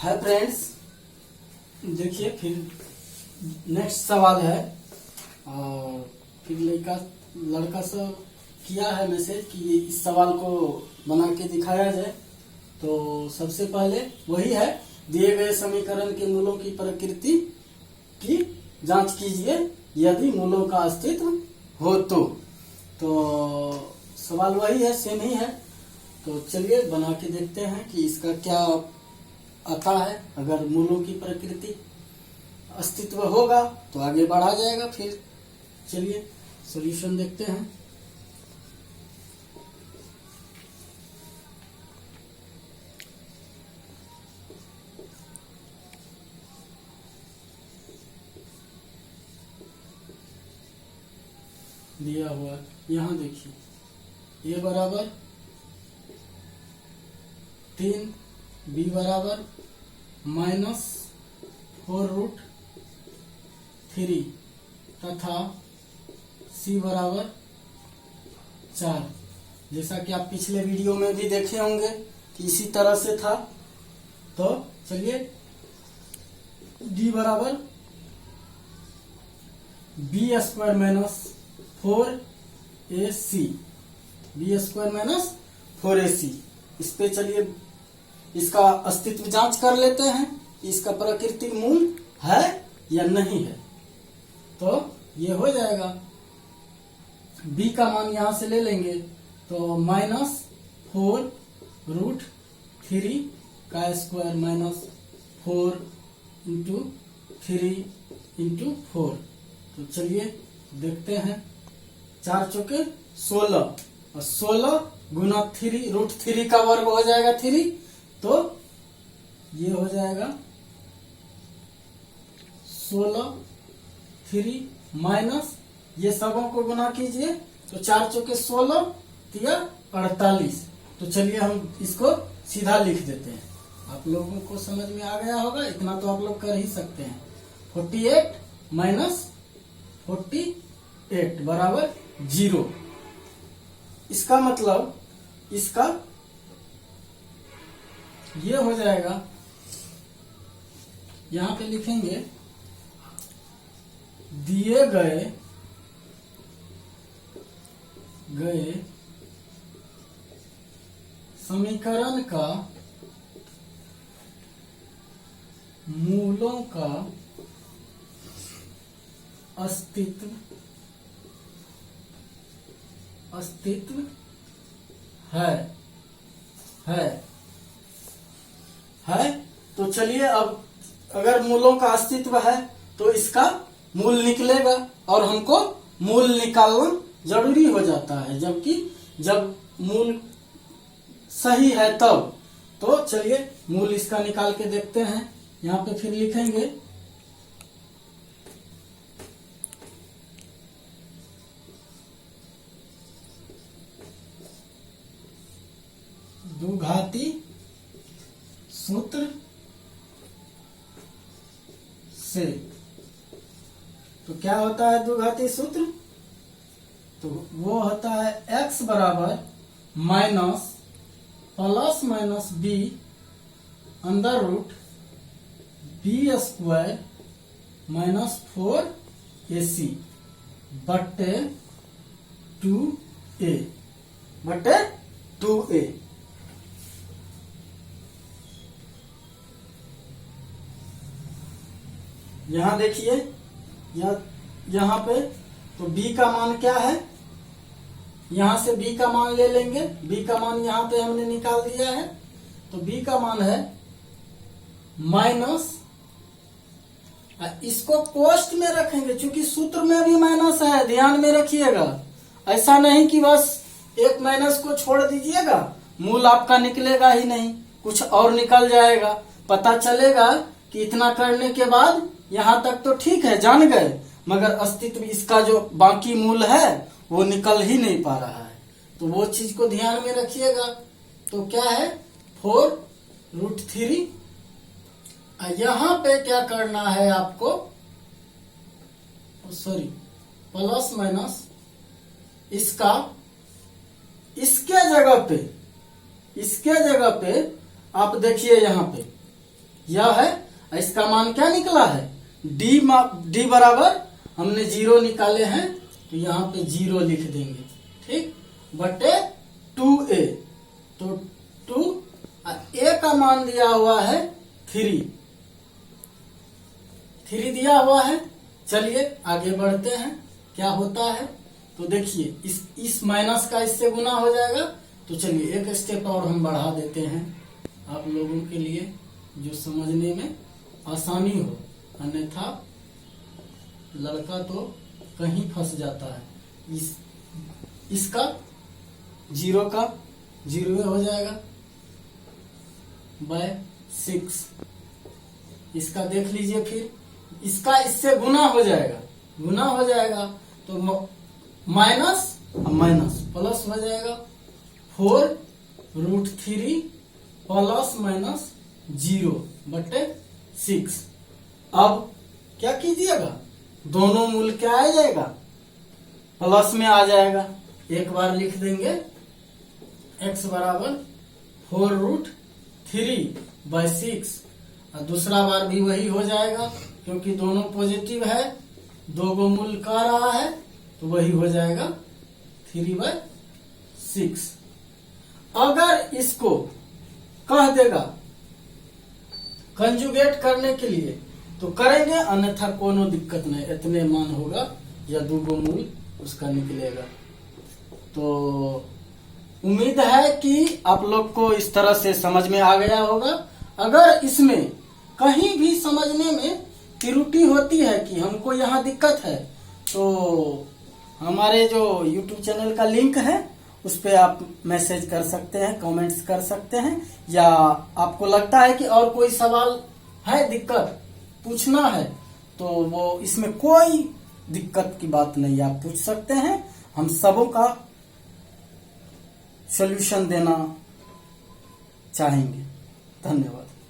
Hi friends, देखिए फिर next सवाल है। और फिर लड़का सब किया है मैसेज कि इस सवाल को बना के दिखाया जाए। तो सबसे पहले वही है, दिए गए समीकरण के मूलों की प्रकृति की जांच कीजिए यदि मूलों का अस्तित्व हो तो सवाल वही है, सेम ही है। तो चलिए बना के देखते हैं कि इसका क्या आता है। अगर मूलों की प्रकृति अस्तित्व होगा तो आगे बढ़ा जाएगा। फिर चलिए सॉल्यूशन देखते हैं। दिया हुआ यहाँ देखिए, a बराबर 3, b बराबर -4√3 तथा c बराबर 4। जैसा कि आप पिछले वीडियो में भी देखे होंगे कि इसी तरह से था। तो चलिए d बराबर b² - 4ac, b² - 4ac। इस पे चलिए इसका अस्तित्व जांच कर लेते हैं कि इसका प्राकृतिक मूल है या नहीं है। तो ये हो जाएगा, b का मान यहां से ले लेंगे तो -4√3 का स्क्वायर -4 × 3 × 4। तो चलिए देखते हैं। 4 चौके 16 और 16 गुना 3√3 का वर्ग हो जाएगा 3। तो ये हो जाएगा 16 3 माइनस ये सबों को गुना कीजिए तो 4 चौके 16 तिया 48। तो चलिए हम इसको सीधा लिख देते हैं। आप लोगों को समझ में आ गया होगा, इतना तो आप लोग कर ही सकते हैं। 48 माइनस 48 बराबर 0। इसका मतलब इसका ये हो जाएगा, यहां पे लिखेंगे दिए गए समीकरण का मूलों का अस्तित्व है। तो चलिए अब अगर मूलों का अस्तित्व है तो इसका मूल निकलेगा और हमको मूल निकालना जरूरी हो जाता है, जबकि जब मूल सही है तब। तो चलिए मूल इसका निकाल के देखते हैं। यहाँ पे फिर लिखेंगे द्विघाती सूत्र से। तो क्या होता है द्विघाती सूत्र? तो वो होता है x बराबर minus plus minus b √b² - 4ac बट्टे 2a। यहां देखिए, यहाँ पे तो b का मान क्या है, यहां से b का मान ले लेंगे। b का मान यहाँ पे हमने निकाल दिया है। तो b का मान है माइनस, इसको पोस्ट में रखेंगे क्योंकि सूत्र में भी माइनस है, ध्यान में रखिएगा। ऐसा नहीं कि बस एक माइनस को छोड़ दीजिएगा, मूल आपका निकलेगा ही नहीं, कुछ और निकल जाएगा। पता चलेगा कि इतना करने के बाद यहाँ तक तो ठीक है, जान गए, मगर अस्तित्व इसका जो बाकी मूल है वो निकल ही नहीं पा रहा है। तो वो चीज को ध्यान में रखिएगा। तो क्या है 4√3। यहाँ पे क्या करना है आपको, सॉरी प्लस माइनस इसका इसके जगह पे आप देखिए, यहाँ पे यह है। इसका मान क्या निकला है? डी बराबर हमने 0 निकाले हैं तो यहाँ पे 0 लिख देंगे, ठीक, बटे 2a। तो 2 a का मान दिया हुआ है 3 दिया हुआ है। चलिए आगे बढ़ते हैं, क्या होता है तो देखिए, इस माइनस का इससे गुना हो जाएगा। तो चलिए एक स्टेप और हम बढ़ा देते हैं आप लोगों के लिए, जो समझने में आसानी हो, अन्यथा लड़का तो कहीं फंस जाता है। इसका 0 का 0 हो जाएगा बाय 6। इसका देख लीजिए, फिर इसका इससे गुना हो जाएगा तो माइनस माइनस प्लस हो जाएगा 4√3 प्लस माइनस 0 बटे 6। अब क्या कीजिएगा, दोनों मूल क्या आ जाएगा, प्लस में आ जाएगा। एक बार लिख देंगे x बराबर 4√3/6, और दूसरा बार भी वही हो जाएगा क्योंकि दोनों पॉजिटिव है, 2 को मूल का रहा है तो वही हो जाएगा 3/6। अगर इसको कह देगा कंजुगेट करने के लिए तो करेंगे, अन्यथा कोनो दिक्कत नहीं, इतने मान होगा या 2 को मूल उसका निकलेगा। तो उम्मीद है कि आप लोग को इस तरह से समझ में आ गया होगा। अगर इसमें कहीं भी समझने में त्रुटि होती है कि हमको यहाँ दिक्कत है, तो हमारे जो YouTube चैनल का लिंक है उस पे आप मैसेज कर सकते हैं, कमेंट्स कर सकते हैं, या आपको लगता है कि और कोई सवाल है, दिक्कत पूछना है, तो वो इसमें कोई दिक्कत की बात नहीं, आप पूछ सकते हैं। हम सबों का सॉल्यूशन देना चाहेंगे। धन्यवाद।